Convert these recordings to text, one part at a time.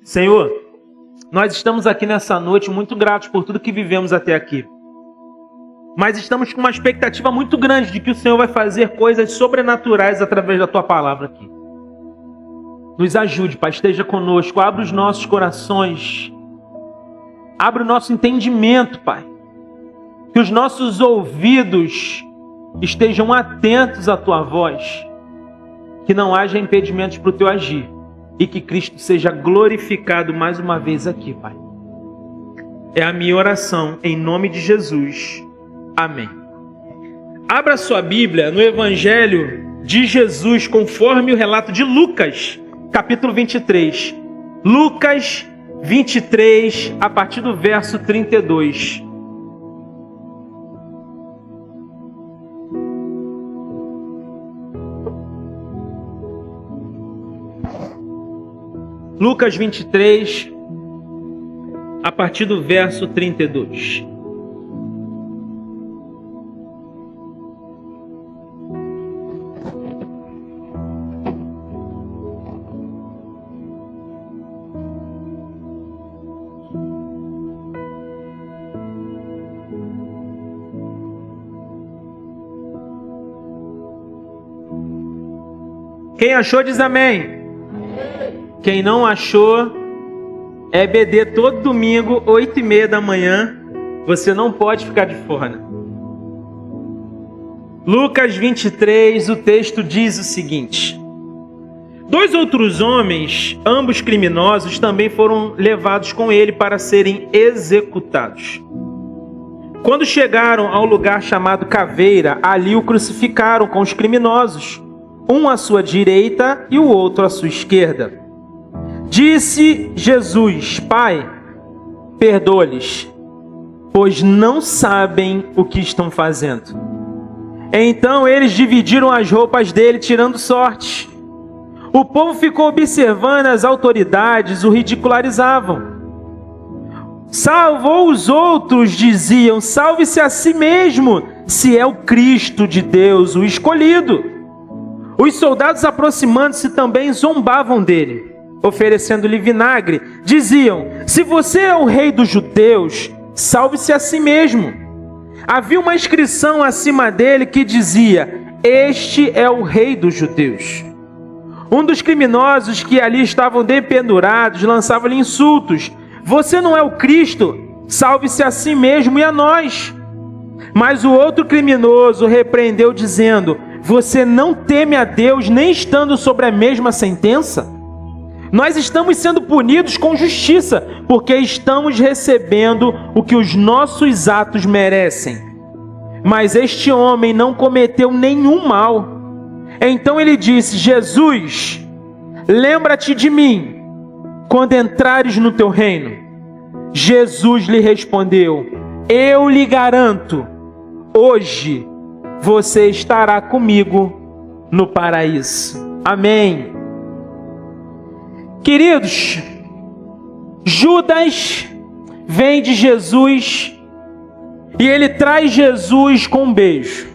Senhor, nós estamos aqui nessa noite muito gratos por tudo que vivemos até aqui. Mas estamos com uma expectativa muito grande de que o Senhor vai fazer coisas sobrenaturais através da Tua palavra aqui. Nos ajude, Pai, esteja conosco, abra os nossos corações, abra o nosso entendimento, Pai. Que os nossos ouvidos estejam atentos à Tua voz, que não haja impedimentos para o Teu agir. E que Cristo seja glorificado mais uma vez aqui, Pai. É a minha oração, em nome de Jesus. Amém. Abra sua Bíblia no Evangelho de Jesus, conforme o relato de Lucas, capítulo 23. Lucas 23, a partir do verso 32. Lucas 23, a partir do verso 32. Quem achou diz amém. Quem não achou, é EBD todo domingo, 8h30 da manhã. Você não pode ficar de fora. Lucas 23, o texto diz o seguinte: 2 outros homens, ambos criminosos, também foram levados com ele para serem executados. Quando chegaram ao lugar chamado Caveira, ali o crucificaram com os criminosos, um à sua direita e o outro à sua esquerda. Disse Jesus: Pai, perdoa-lhes, pois não sabem o que estão fazendo. Então eles dividiram as roupas dele, tirando sorte. O povo ficou observando, as autoridades o ridicularizavam. Salvou os outros, diziam: salve-se a si mesmo, se é o Cristo de Deus, o escolhido. Os soldados, aproximando-se, também zombavam dele, oferecendo-lhe vinagre. Diziam: se você é o rei dos judeus, salve-se a si mesmo. Havia uma inscrição acima dele que dizia: este é o rei dos judeus. Um dos criminosos que ali estavam dependurados lançava-lhe insultos: você não é o Cristo? Salve-se a si mesmo e a nós. Mas o outro criminoso repreendeu, dizendo: você não teme a Deus, nem estando sobre a mesma sentença? Nós estamos sendo punidos com justiça, porque estamos recebendo o que os nossos atos merecem. Mas este homem não cometeu nenhum mal. Então ele disse: Jesus, lembra-te de mim quando entrares no teu reino. Jesus lhe respondeu: eu lhe garanto, hoje você estará comigo no paraíso. Amém. Queridos, Judas vem de Jesus e ele traz Jesus com um beijo.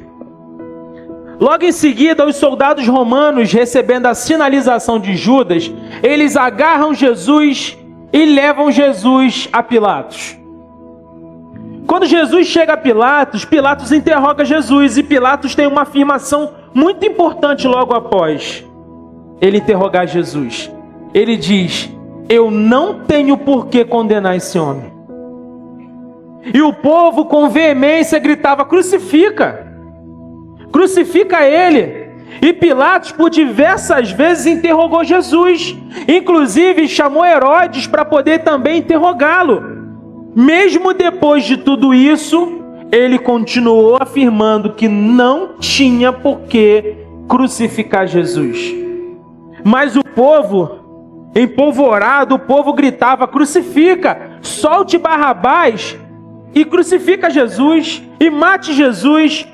Logo em seguida, os soldados romanos, recebendo a sinalização de Judas, eles agarram Jesus e levam Jesus a Pilatos. Quando Jesus chega a Pilatos, Pilatos interroga Jesus e Pilatos tem uma afirmação muito importante logo após ele interrogar Jesus. Ele diz: eu não tenho por que condenar esse homem. E o povo com veemência gritava: crucifica! Crucifica ele! E Pilatos por diversas vezes interrogou Jesus. Inclusive chamou Herodes para poder também interrogá-lo. Mesmo depois de tudo isso, ele continuou afirmando que não tinha por que crucificar Jesus. Mas o povo, empolvorado, o povo gritava: crucifica, solte Barrabás e crucifica Jesus e mate Jesus.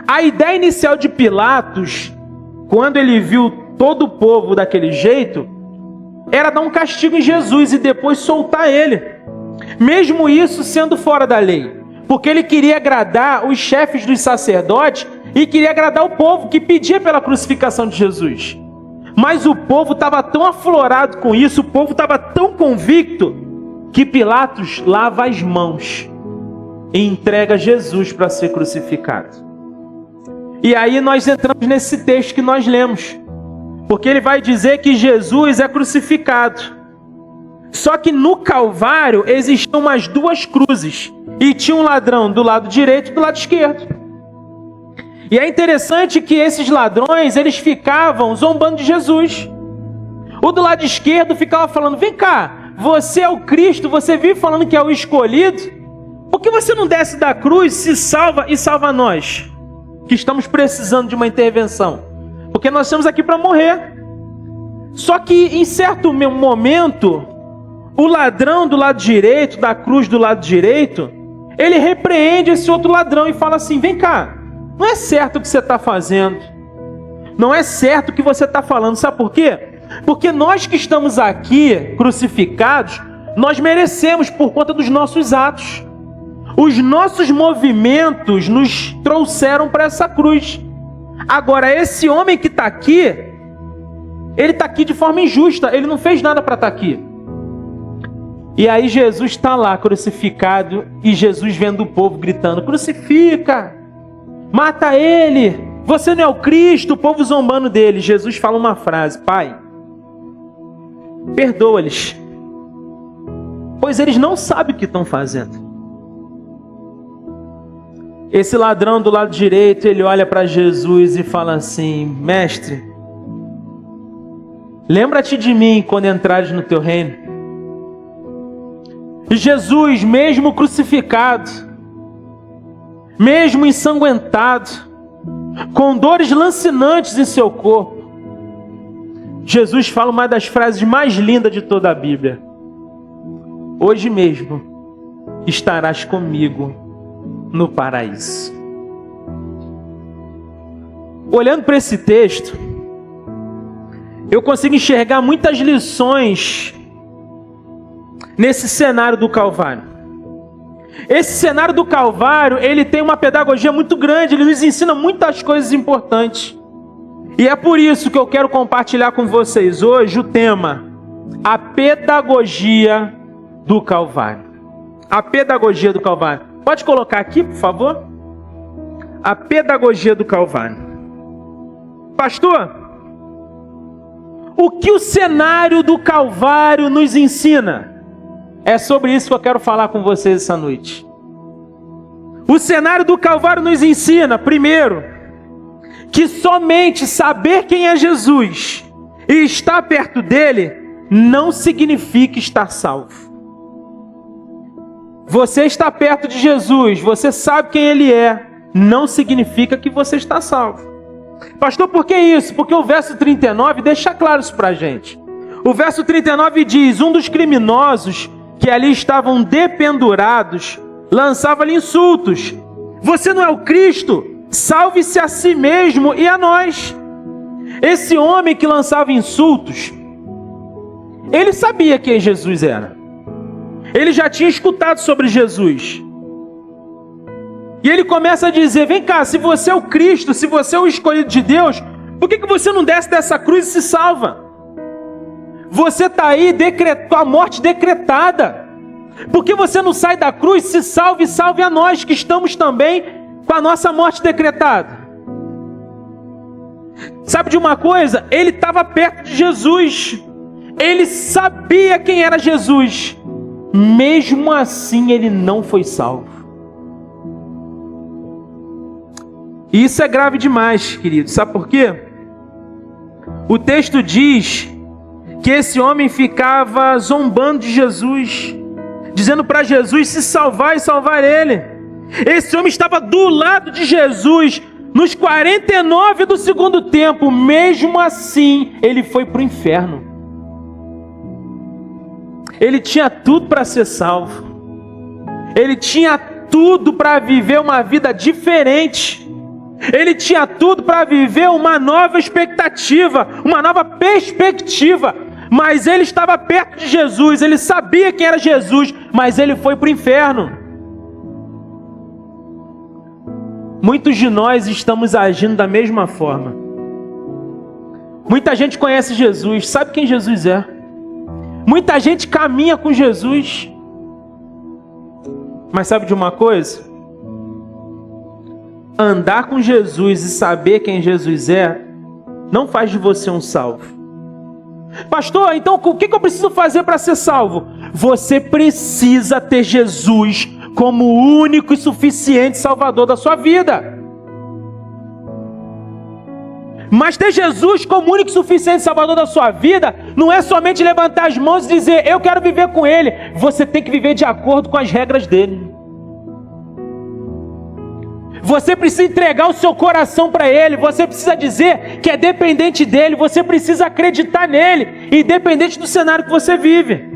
A ideia inicial de Pilatos, quando ele viu todo o povo daquele jeito, era dar um castigo em Jesus e depois soltar ele, mesmo isso sendo fora da lei, porque ele queria agradar os chefes dos sacerdotes e queria agradar o povo que pedia pela crucificação de Jesus. Mas o povo estava tão aflorado com isso, o povo estava tão convicto, que Pilatos lava as mãos e entrega Jesus para ser crucificado. E aí nós entramos nesse texto que nós lemos, porque ele vai dizer que Jesus é crucificado. Só que no Calvário existiam umas duas cruzes, e tinha um ladrão do lado direito e do lado esquerdo. E é interessante que esses ladrões, eles ficavam zombando de Jesus. O do lado esquerdo ficava falando: vem cá, você é o Cristo, você vive falando que é o escolhido, por que você não desce da cruz, se salva e salva nós, que estamos precisando de uma intervenção? Porque nós estamos aqui para morrer. Só que em certo momento, o ladrão do lado direito, da cruz do lado direito, ele repreende esse outro ladrão e fala assim: vem cá, não é certo o que você está fazendo, não é certo o que você está falando. Sabe por quê? Porque nós que estamos aqui crucificados, nós merecemos por conta dos nossos atos. Os nossos movimentos nos trouxeram para essa cruz. Agora, esse homem que está aqui, ele está aqui de forma injusta, ele não fez nada para estar aqui. E aí Jesus está lá crucificado, e Jesus vendo o povo gritando: crucifica, mata ele, você não é o Cristo, o povo zombando dele. Jesus fala uma frase: Pai, perdoa-lhes, pois eles não sabem o que estão fazendo. Esse ladrão do lado direito, ele olha para Jesus e fala assim: mestre, lembra-te de mim quando entrares no teu reino. E Jesus, mesmo crucificado, mesmo ensanguentado, com dores lancinantes em seu corpo, Jesus fala uma das frases mais lindas de toda a Bíblia: hoje mesmo estarás comigo no paraíso. Olhando para esse texto, eu consigo enxergar muitas lições nesse cenário do Calvário. Esse cenário do Calvário, ele tem uma pedagogia muito grande, ele nos ensina muitas coisas importantes. E é por isso que eu quero compartilhar com vocês hoje o tema: a pedagogia do Calvário. A pedagogia do Calvário. Pode colocar aqui, por favor? A pedagogia do Calvário. Pastor, o que o cenário do Calvário nos ensina? É sobre isso que eu quero falar com vocês essa noite. O cenário do Calvário nos ensina, primeiro, que somente saber quem é Jesus e estar perto dele não significa estar salvo. Você está perto de Jesus, você sabe quem ele é, não significa que você está salvo. Pastor, por que isso? Porque o verso 39 deixa claro isso para a gente. O verso 39 diz: um dos criminosos que ali estavam dependurados lançava-lhe insultos: você não é o Cristo? Salve-se a si mesmo e a nós. Esse homem que lançava insultos, ele sabia quem Jesus era. Ele já tinha escutado sobre Jesus. E ele começa a dizer: vem cá, se você é o Cristo, se você é o escolhido de Deus, por que você não desce dessa cruz e se salva? Você está aí com a morte decretada. Por que você não sai da cruz, se salve e salve a nós, que estamos também com a nossa morte decretada? Sabe de uma coisa? Ele estava perto de Jesus. Ele sabia quem era Jesus. Mesmo assim, ele não foi salvo. E isso é grave demais, querido. Sabe por quê? O texto diz que esse homem ficava zombando de Jesus, dizendo para Jesus se salvar e salvar ele. Esse homem estava do lado de Jesus nos 49 do segundo tempo. Mesmo assim, ele foi para o inferno. Ele tinha tudo para ser salvo. Ele tinha tudo para viver uma vida diferente. Ele tinha tudo para viver uma nova expectativa, uma nova perspectiva. Mas ele estava perto de Jesus, ele sabia quem era Jesus, mas ele foi para o inferno. Muitos de nós estamos agindo da mesma forma. Muita gente conhece Jesus, sabe quem Jesus é. Muita gente caminha com Jesus. Mas sabe de uma coisa? Andar com Jesus e saber quem Jesus é, não faz de você um salvo. Pastor, então o que eu preciso fazer para ser salvo? Você precisa ter Jesus como o único e suficiente Salvador da sua vida. Mas ter Jesus como único e suficiente Salvador da sua vida não é somente levantar as mãos e dizer, eu quero viver com Ele. Você tem que viver de acordo com as regras dele. Você precisa entregar o seu coração para Ele. Você precisa dizer que é dependente dEle. Você precisa acreditar nele, independente do cenário que você vive.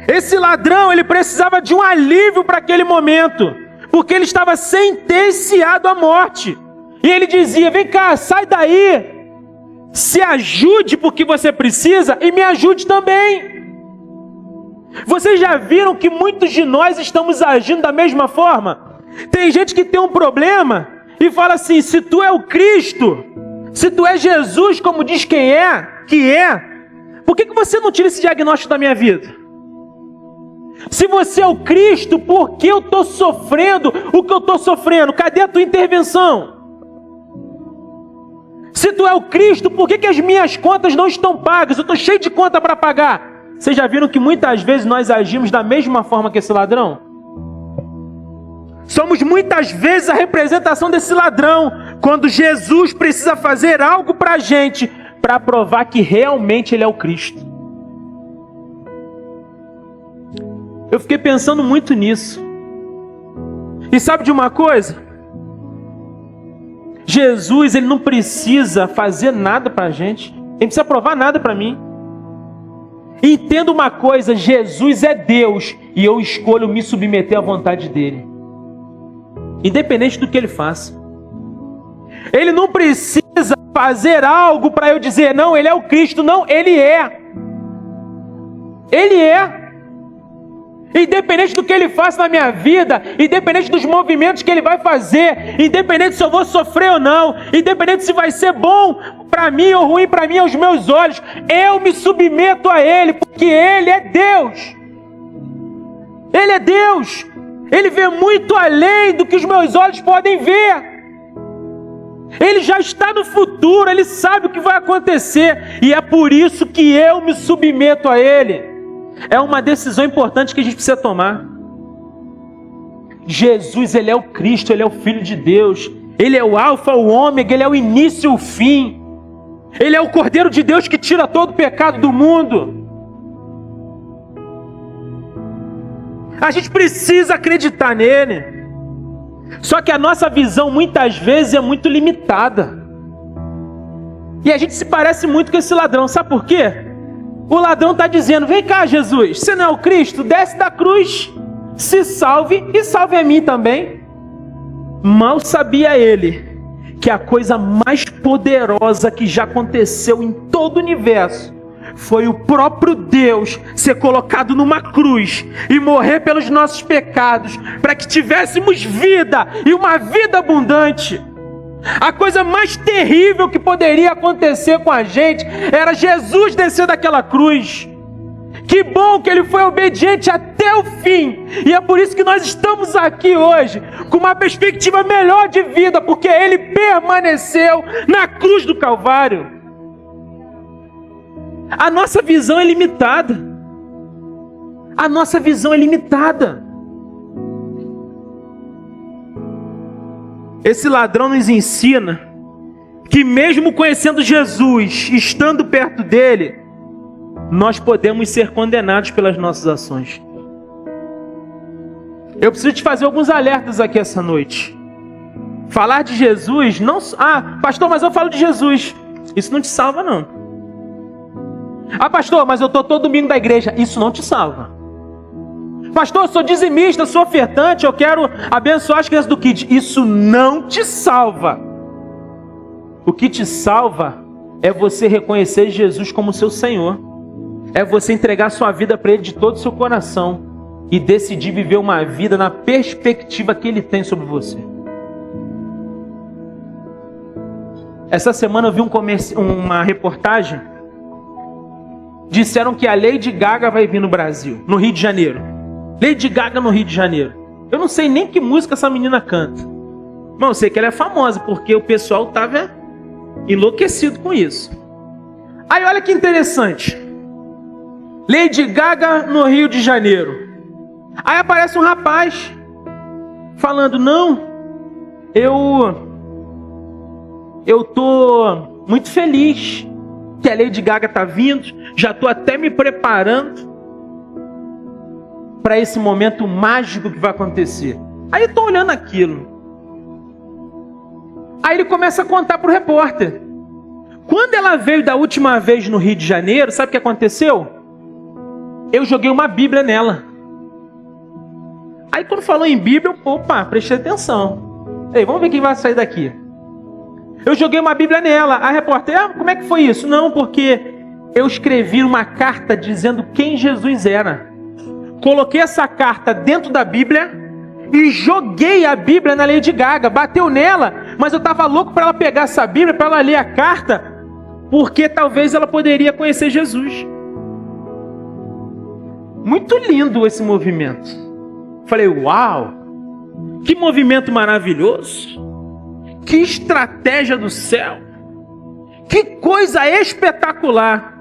Esse ladrão, ele precisava de um alívio para aquele momento, porque ele estava sentenciado à morte. E ele dizia, vem cá, sai daí, se ajude porque você precisa e me ajude também. Vocês já viram que muitos de nós estamos agindo da mesma forma? Tem gente que tem um problema e fala assim, se tu é o Cristo, se tu é Jesus como diz quem é, que é, por que você não tira esse diagnóstico da minha vida? Se você é o Cristo, por que eu estou sofrendo o que eu estou sofrendo? Cadê a tua intervenção? Se tu é o Cristo, por que as minhas contas não estão pagas? Eu estou cheio de conta para pagar. Vocês já viram que muitas vezes nós agimos da mesma forma que esse ladrão? Somos muitas vezes a representação desse ladrão, quando Jesus precisa fazer algo para a gente, para provar que realmente Ele é o Cristo. Eu fiquei pensando muito nisso. E sabe de uma coisa? Jesus, Ele não precisa fazer nada para a gente. Ele não precisa provar nada para mim. Entenda uma coisa, Jesus é Deus e eu escolho me submeter à vontade dEle. Independente do que Ele faça. Ele não precisa fazer algo para eu dizer, não, Ele é o Cristo. Não, Ele é. Ele é. Independente do que Ele faça na minha vida, independente dos movimentos que Ele vai fazer, independente se eu vou sofrer ou não, independente se vai ser bom para mim ou ruim para mim aos meus olhos, eu me submeto a Ele, porque Ele é Deus. Ele é Deus. Ele vê muito além do que os meus olhos podem ver. Ele já está no futuro, Ele sabe o que vai acontecer, e é por isso que eu me submeto a Ele. É uma decisão importante que a gente precisa tomar. Jesus, Ele é o Cristo, Ele é o Filho de Deus. Ele é o Alfa, o Ômega, Ele é o início e o fim. Ele é o Cordeiro de Deus que tira todo o pecado do mundo. A gente precisa acreditar nele. Só que a nossa visão muitas vezes é muito limitada. E a gente se parece muito com esse ladrão. Sabe por quê? O ladrão está dizendo, vem cá Jesus, você não é o Cristo? Desce da cruz, se salve e salve a mim também. Mal sabia ele que a coisa mais poderosa que já aconteceu em todo o universo foi o próprio Deus ser colocado numa cruz e morrer pelos nossos pecados, para que tivéssemos vida e uma vida abundante. A coisa mais terrível que poderia acontecer com a gente era Jesus descer daquela cruz. Que bom que Ele foi obediente até o fim. E é por isso que nós estamos aqui hoje com uma perspectiva melhor de vida, porque Ele permaneceu na cruz do Calvário. A nossa visão é limitada. A nossa visão é limitada. Esse ladrão nos ensina que mesmo conhecendo Jesus, estando perto dele, nós podemos ser condenados pelas nossas ações. Eu preciso te fazer alguns alertas aqui essa noite. Falar de Jesus não... Ah, pastor, mas eu falo de Jesus. Isso não te salva, não. Ah, pastor, mas eu estou todo domingo da igreja. Isso não te salva. Pastor, eu sou dizimista, eu sou ofertante, eu quero abençoar as crianças do Kids. Isso não te salva. O que te salva é você reconhecer Jesus como seu Senhor. É você entregar sua vida para Ele de todo o seu coração e decidir viver uma vida na perspectiva que Ele tem sobre você. Essa semana eu vi uma reportagem. Disseram que a Lady Gaga vai vir no Brasil, no Rio de Janeiro. Lady Gaga no Rio de Janeiro. Eu não sei nem que música essa menina canta. Mas eu sei que ela é famosa, porque o pessoal estava enlouquecido com isso. Aí olha que interessante. Lady Gaga no Rio de Janeiro. Aí aparece um rapaz falando, não, eu tô muito feliz que a Lady Gaga tá vindo, já tô até me preparando para esse momento mágico que vai acontecer. Aí eu tô olhando aquilo. Aí ele começa a contar pro repórter. Quando ela veio da última vez no Rio de Janeiro, sabe o que aconteceu? Eu joguei uma Bíblia nela. Aí quando falou em Bíblia, opa, prestei atenção. Ei, vamos ver quem vai sair daqui. Eu joguei uma Bíblia nela. A repórter, como é que foi isso? Não, porque eu escrevi uma carta dizendo quem Jesus era. Coloquei essa carta dentro da Bíblia e joguei a Bíblia na Lady Gaga. Bateu nela, mas eu estava louco para ela pegar essa Bíblia, para ela ler a carta, porque talvez ela poderia conhecer Jesus. Muito lindo esse movimento. Falei, uau, que movimento maravilhoso, que estratégia do céu, que coisa espetacular.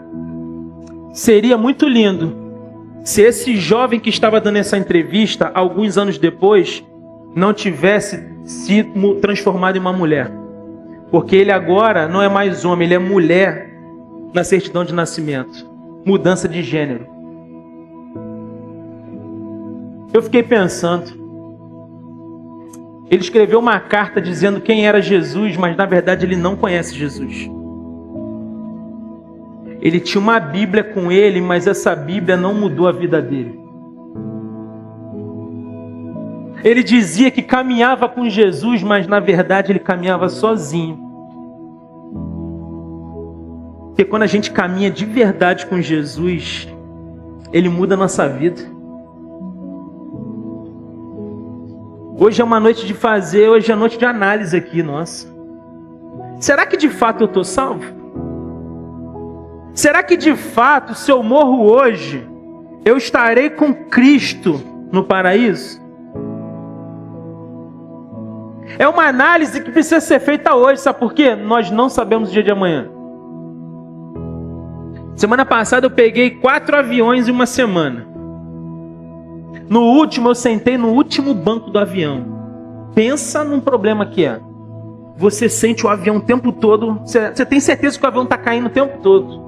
Seria muito lindo se esse jovem que estava dando essa entrevista, alguns anos depois, não tivesse se transformado em uma mulher. Porque ele agora não é mais homem, ele é mulher na certidão de nascimento. Mudança de gênero. Eu fiquei pensando, ele escreveu uma carta dizendo quem era Jesus, mas na verdade ele não conhece Jesus. Ele tinha uma Bíblia com ele, mas essa Bíblia não mudou a vida dele. Ele dizia que caminhava com Jesus, mas na verdade ele caminhava sozinho. Porque quando a gente caminha de verdade com Jesus, ele muda a nossa vida. Hoje é uma noite de fazer, hoje é noite de análise aqui, nossa. Será que de fato eu estou salvo? Será que de fato, se eu morro hoje, eu estarei com Cristo no paraíso? É uma análise que precisa ser feita hoje, sabe por quê? Nós não sabemos o dia de amanhã. Semana passada eu peguei 4 aviões em uma semana. No último, eu sentei no último banco do avião. Pensa num problema que é. Você sente o avião o tempo todo. Você tem certeza que o avião está caindo o tempo todo.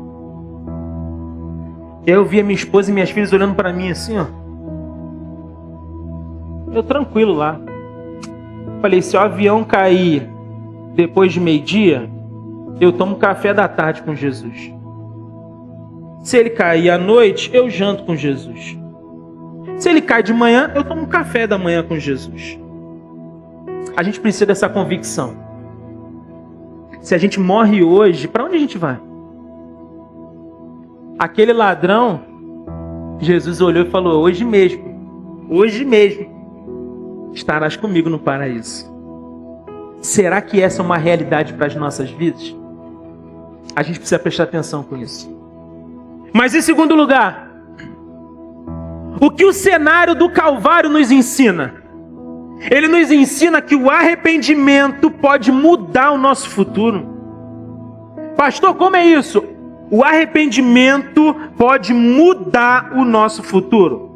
E aí eu via minha esposa e minhas filhas olhando para mim assim, ó. Eu tranquilo lá. Falei, se o avião cair depois de meio-dia, eu tomo café da tarde com Jesus. Se ele cair à noite, eu janto com Jesus. Se ele cai de manhã, eu tomo um café da manhã com Jesus. A gente precisa dessa convicção. Se a gente morre hoje, para onde a gente vai? Aquele ladrão, Jesus olhou e falou, hoje mesmo, estarás comigo no paraíso. Será que essa é uma realidade para as nossas vidas? A gente precisa prestar atenção com isso. Mas em segundo lugar, o que o cenário do Calvário nos ensina? Ele nos ensina que o arrependimento pode mudar o nosso futuro. Pastor, como é isso? O arrependimento pode mudar o nosso futuro.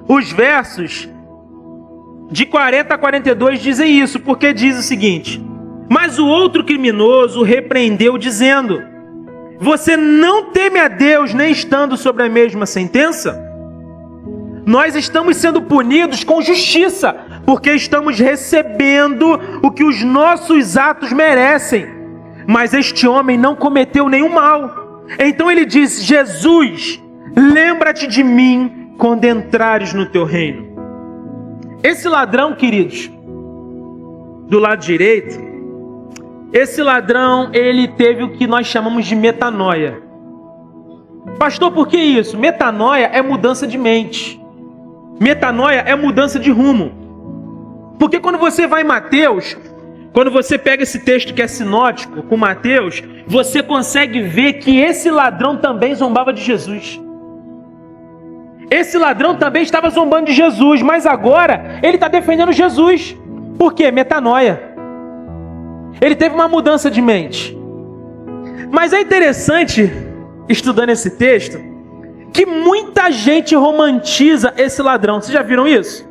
Os versos de 40 a 42 dizem isso, porque diz o seguinte: mas o outro criminoso repreendeu, dizendo: você não teme a Deus, nem estando sobre a mesma sentença? Nós estamos sendo punidos com justiça, porque estamos recebendo o que os nossos atos merecem. Mas este homem não cometeu nenhum mal. Então ele diz: Jesus, lembra-te de mim quando entrares no teu reino. Esse ladrão, queridos, do lado direito, esse ladrão, ele teve o que nós chamamos de metanoia. Pastor, por que isso? Metanoia é mudança de mente. Metanoia é mudança de rumo. Porque quando você vai em Mateus, quando você pega esse texto que é sinótico com Mateus, você consegue ver que esse ladrão também zombava de Jesus. Esse ladrão também estava zombando de Jesus, mas agora ele está defendendo Jesus. Por quê? Metanoia. Ele teve uma mudança de mente. Mas é interessante, estudando esse texto, que muita gente romantiza esse ladrão. Vocês já viram isso?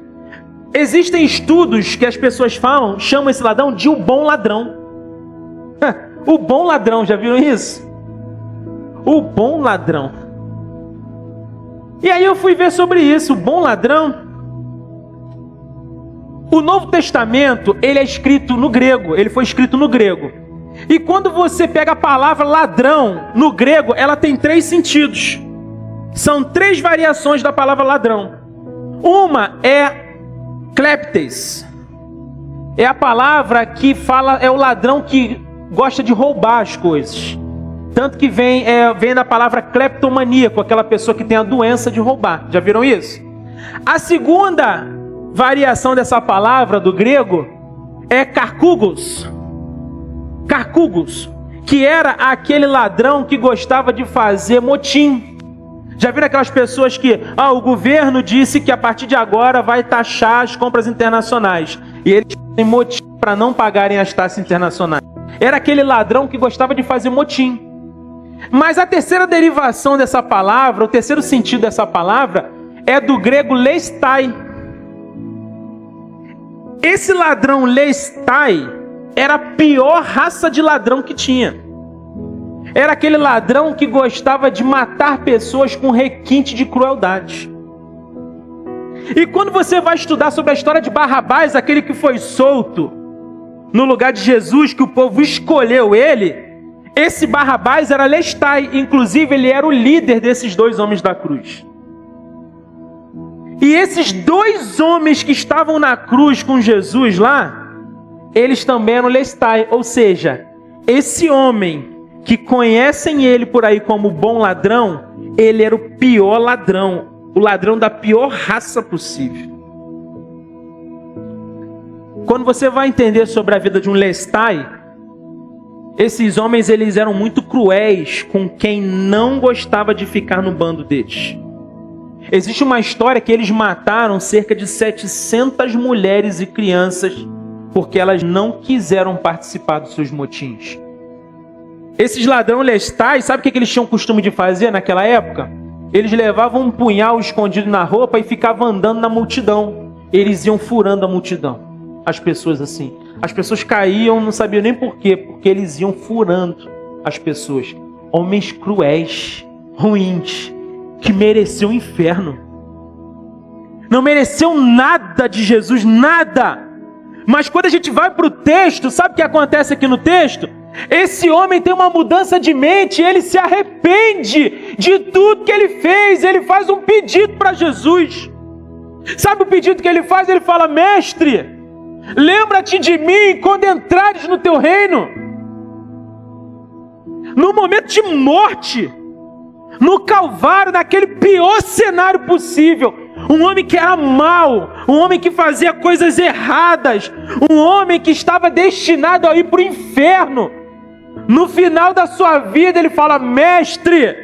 Existem estudos que as pessoas chamam esse ladrão de o bom ladrão. O bom ladrão, já viram isso? O bom ladrão. E aí eu fui ver sobre isso, o bom ladrão. O Novo Testamento, ele é escrito no grego, ele foi escrito no grego. E quando você pega a palavra ladrão no grego, ela tem 3 sentidos. São 3 variações da palavra ladrão. Uma é kleptes. É a palavra que fala, é o ladrão que gosta de roubar as coisas. Tanto que vem da palavra cleptomaníaco, aquela pessoa que tem a doença de roubar. Já viram isso? A segunda variação dessa palavra do grego é karkugos. Karkugos, que era aquele ladrão que gostava de fazer motim. Já viram aquelas pessoas que o governo disse que a partir de agora vai taxar as compras internacionais. E eles têm motim para não pagarem as taxas internacionais. Era aquele ladrão que gostava de fazer motim. Mas a terceira derivação dessa palavra, o terceiro sentido dessa palavra, é do grego lestai. Esse ladrão lestai era a pior raça de ladrão que tinha. Era aquele ladrão que gostava de matar pessoas com requinte de crueldade. E quando você vai estudar sobre a história de Barrabás, aquele que foi solto no lugar de Jesus, que o povo escolheu ele, esse Barrabás era lestai, inclusive ele era o líder desses 2 homens da cruz. E esses 2 homens que estavam na cruz com Jesus lá, eles também eram lestai, ou seja, esse homem que conhecem ele por aí como bom ladrão, ele era o pior ladrão, o ladrão da pior raça possível. Quando você vai entender sobre a vida de um lestai, esses homens eles eram muito cruéis com quem não gostava de ficar no bando deles. Existe uma história que eles mataram cerca de 700 mulheres e crianças porque elas não quiseram participar dos seus motins. Esses ladrões lestais, sabe o que eles tinham costume de fazer naquela época? Eles levavam um punhal escondido na roupa e ficavam andando na multidão. Eles iam furando a multidão. As pessoas assim. As pessoas caíam, não sabiam nem por quê, porque eles iam furando as pessoas. Homens cruéis, ruins, que mereciam o inferno. Não mereceu nada de Jesus, nada. Mas quando a gente vai para o texto, sabe o que acontece aqui no texto? Esse homem tem uma mudança de mente, ele se arrepende de tudo que ele fez, ele faz um pedido para Jesus. Sabe o pedido que ele faz? Ele fala: mestre, lembra-te de mim quando entrares no teu reino. No momento de morte, no Calvário, naquele pior cenário possível, um homem que era mau, um homem que fazia coisas erradas, um homem que estava destinado a ir para o inferno. No final da sua vida ele fala: mestre,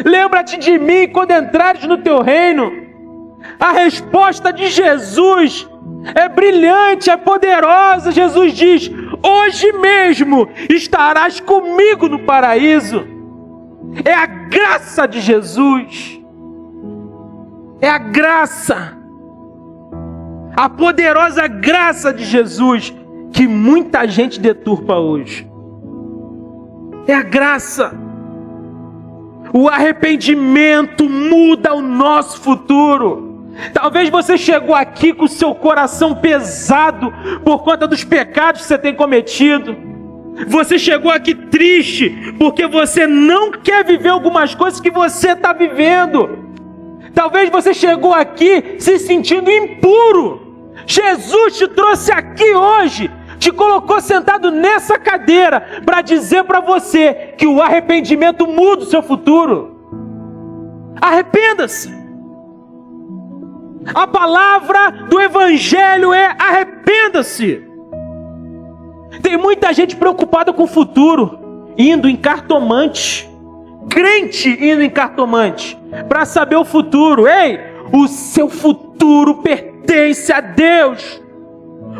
lembra-te de mim quando entrares no teu reino. A resposta de Jesus é brilhante, é poderosa. Jesus diz: hoje mesmo estarás comigo no paraíso. É a graça de Jesus. É a graça, a poderosa graça de Jesus que muita gente deturpa hoje. É a graça. O arrependimento muda o nosso futuro. Talvez você chegou aqui com o seu coração pesado por conta dos pecados que você tem cometido. Você chegou aqui triste porque você não quer viver algumas coisas que você está vivendo. Talvez você chegou aqui se sentindo impuro. Jesus te trouxe aqui hoje, te colocou sentado nessa cadeira para dizer para você que o arrependimento muda o seu futuro. Arrependa-se. A palavra do Evangelho é: arrependa-se. Tem muita gente preocupada com o futuro, indo em cartomante, crente indo em cartomante, para saber o futuro. Ei, o seu futuro pertence a Deus.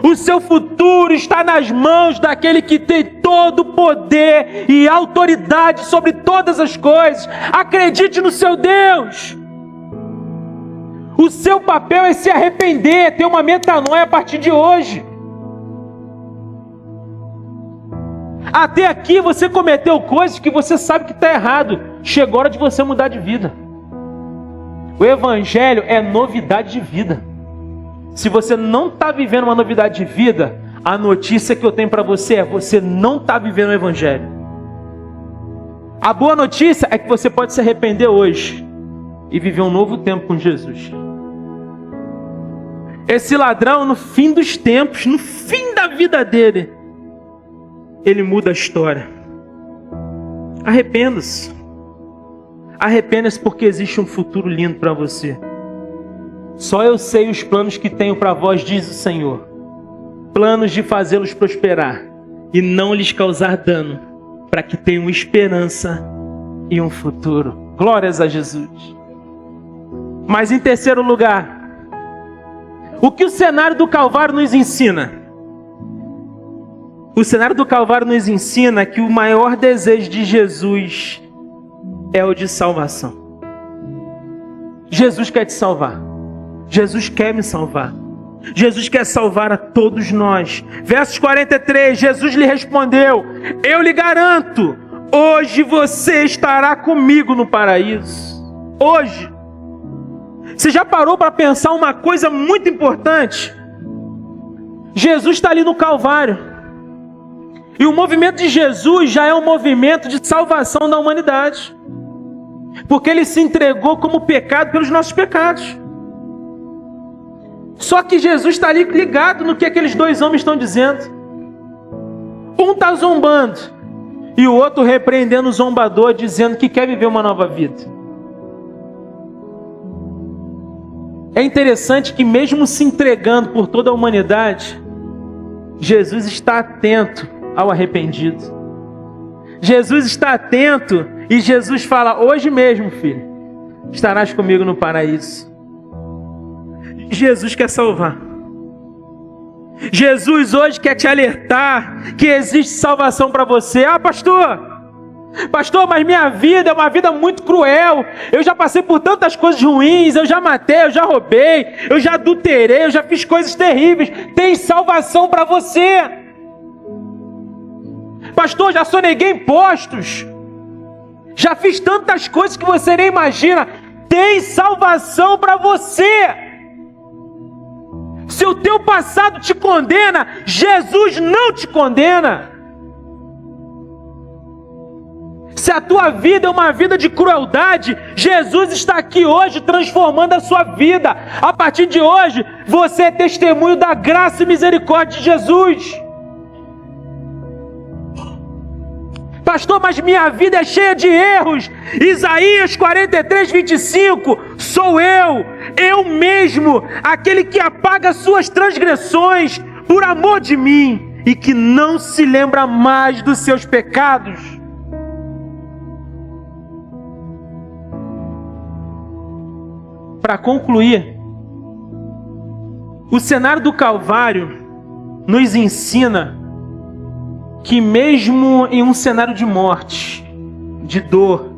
O seu futuro está nas mãos daquele que tem todo o poder e autoridade sobre todas as coisas. Acredite no seu Deus. O seu papel é se arrepender, ter uma metanoia a partir de hoje. Até aqui você cometeu coisas que você sabe que está errado. Chegou a hora de você mudar de vida. O Evangelho é novidade de vida. Se você não está vivendo uma novidade de vida, a notícia que eu tenho para você é: você não está vivendo o Evangelho. A boa notícia é que você pode se arrepender hoje e viver um novo tempo com Jesus. Esse ladrão, no fim dos tempos, no fim da vida dele, ele muda a história. Arrependa-se. Arrependa-se, porque existe um futuro lindo para você. Só eu sei os planos que tenho para vós, diz o Senhor. Planos de fazê-los prosperar e não lhes causar dano, para que tenham esperança e um futuro. Glórias a Jesus. Mas em terceiro lugar, o que o cenário do Calvário nos ensina? O cenário do Calvário nos ensina que o maior desejo de Jesus é o de salvação. Jesus quer te salvar. Jesus quer me salvar. Jesus quer salvar a todos nós. Versos 43, Jesus lhe respondeu: eu lhe garanto, hoje você estará comigo no paraíso. Hoje. Você já parou para pensar uma coisa muito importante? Jesus está ali no Calvário. E o movimento de Jesus já é um movimento de salvação da humanidade. Porque ele se entregou como pecado pelos nossos pecados. Só que Jesus está ali ligado no que aqueles dois homens estão dizendo. Um está zombando e o outro repreendendo o zombador, dizendo que quer viver uma nova vida. É interessante que mesmo se entregando por toda a humanidade, Jesus está atento ao arrependido. Jesus está atento e Jesus fala: hoje mesmo, filho, estarás comigo no paraíso. Jesus quer salvar. Jesus hoje quer te alertar que existe salvação para você. Ah, pastor, mas minha vida é uma vida muito cruel. Eu já passei por tantas coisas ruins. Eu já matei, eu já roubei, eu já adulterei, eu já fiz coisas terríveis. Tem salvação para você. Pastor, já soneguei impostos. Já fiz tantas coisas que você nem imagina. Tem salvação para você. Se o teu passado te condena, Jesus não te condena. Se a tua vida é uma vida de crueldade, Jesus está aqui hoje transformando a sua vida. A partir de hoje, você é testemunho da graça e misericórdia de Jesus. Pastor, mas minha vida é cheia de erros. Isaías 43, 25. Sou eu mesmo, aquele que apaga suas transgressões por amor de mim e que não se lembra mais dos seus pecados. Para concluir, o cenário do Calvário nos ensina que mesmo em um cenário de morte, de dor,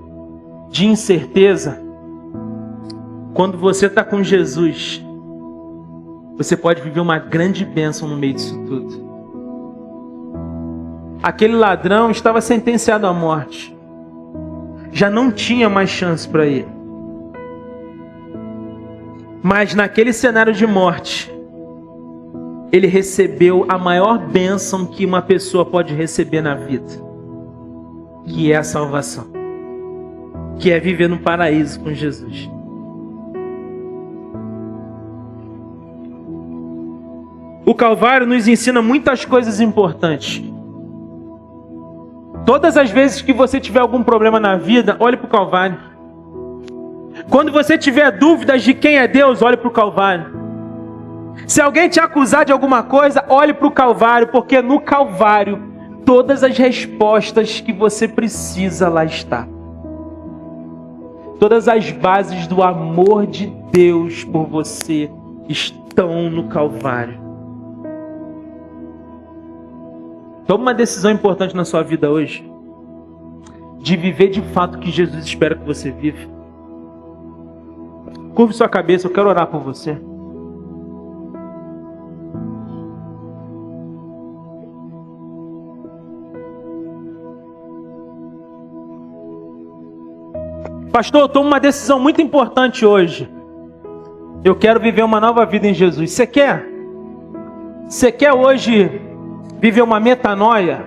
de incerteza, quando você está com Jesus, você pode viver uma grande bênção no meio disso tudo. Aquele ladrão estava sentenciado à morte. Já não tinha mais chance para ele. Mas naquele cenário de morte, ele recebeu a maior bênção que uma pessoa pode receber na vida, que é a salvação, que é viver no paraíso com Jesus. O Calvário nos ensina muitas coisas importantes. Todas as vezes que você tiver algum problema na vida, olhe para o Calvário. Quando você tiver dúvidas de quem é Deus, olhe para o Calvário. Se alguém te acusar de alguma coisa, olhe para o Calvário, porque no Calvário todas as respostas que você precisa lá está. Todas as bases do amor de Deus por você estão no Calvário. Toma uma decisão importante na sua vida hoje, de viver de fato o que Jesus espera que você viva. Curve sua cabeça, eu quero orar por você. Pastor, eu tomo uma decisão muito importante hoje. Eu quero viver uma nova vida em Jesus. Você quer? Você quer hoje viver uma metanoia?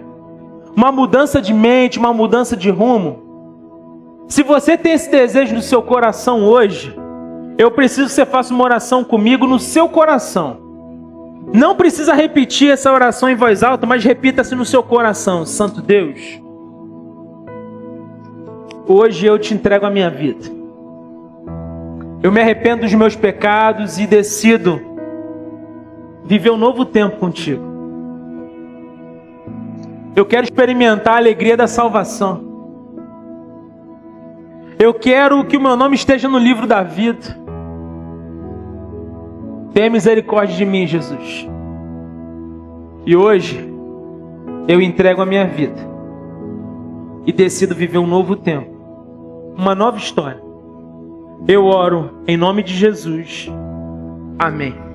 Uma mudança de mente, uma mudança de rumo? Se você tem esse desejo no seu coração hoje, eu preciso que você faça uma oração comigo no seu coração. Não precisa repetir essa oração em voz alta, mas repita-se no seu coração. Santo Deus, hoje eu te entrego a minha vida. Eu me arrependo dos meus pecados e decido viver um novo tempo contigo. Eu quero experimentar a alegria da salvação. Eu quero que o meu nome esteja no livro da vida. Tenha misericórdia de mim, Jesus. E hoje eu entrego a minha vida e decido viver um novo tempo, uma nova história. Eu oro em nome de Jesus. Amém.